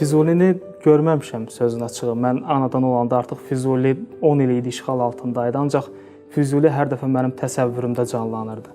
Füzulini görməmişəm sözün açığı. Mən anadan olanda artıq Füzuli 10 il idi işğal altındaydı. Ancaq Füzuli hər dəfə mənim təsəvvürümdə canlanırdı.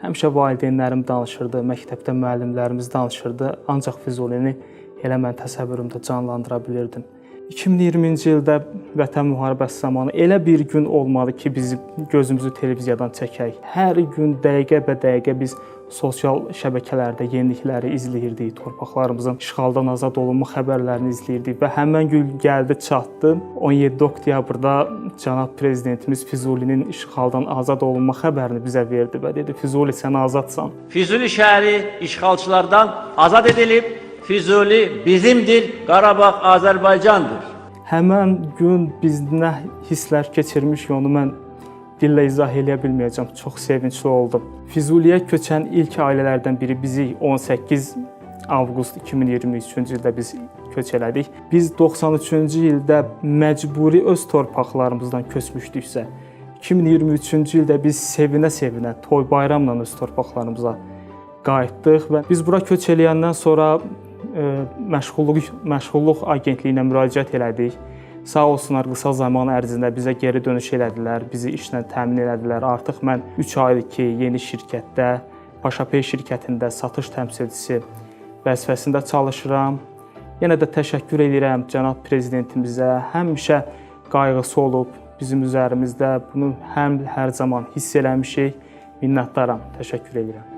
Həmişə valideynlərim danışırdı, məktəbdə müəllimlərimiz danışırdı. Ancaq Füzulini elə mən təsəvvürümdə canlandıra bilirdim. 2020-ci ildə Vətən müharibəsi zamanı elə bir gün olmadı ki, biz gözümüzü televiziyadan çəkək. Hər gün dəqiqə-bə-dəqiqə biz sosial şəbəkələrdə yenilikləri izləyirdik, torpaqlarımızın işğaldan azad olunma xəbərlərini izləyirdik və həmin gün gəldi çatdı. 17 oktyabrda cənab prezidentimiz Füzulinin işğaldan azad olunma xəbərini bizə verdi və dedi: "Füzuli, sən azadsan." Füzuli şəhəri işğalçılardan azad edilib. Füzuli bizimdir, Qarabağ Azərbaycandır. Həmin gün biz nə hisslər keçirmişik, onu mən dillə izah eləyə bilməyəcəm. Çox sevincli oldum. Füzuliyə köçən ilk ailələrdən biri bizi 18 avqust 2023-cü ildə biz köç elədik. Biz 93-cü ildə məcburi öz torpaqlarımızdan köçmüşdüksə, 2023-cü ildə biz sevinə-sevinə, toy bayramla öz torpaqlarımıza qayıtdıq və biz bura köç eləyəndən sonra məşğulluq agentliyinə müraciət elədik. Sağ olsunlar, qısa zaman ərzində bizə geri dönüş elədilər, bizi işlə təmin elədilər. Artıq mən 3 aydır ki, yeni şirkətdə, Paşapey şirkətində satış təmsilçisi vəzifəsində çalışıram. Yenə də təşəkkür edirəm cənab prezidentimizə. Həmişə qayğısı olub bizim üzərimizdə. Bunu hər zaman hiss eləmişik. Minnətdaram. Təşəkkür edirəm.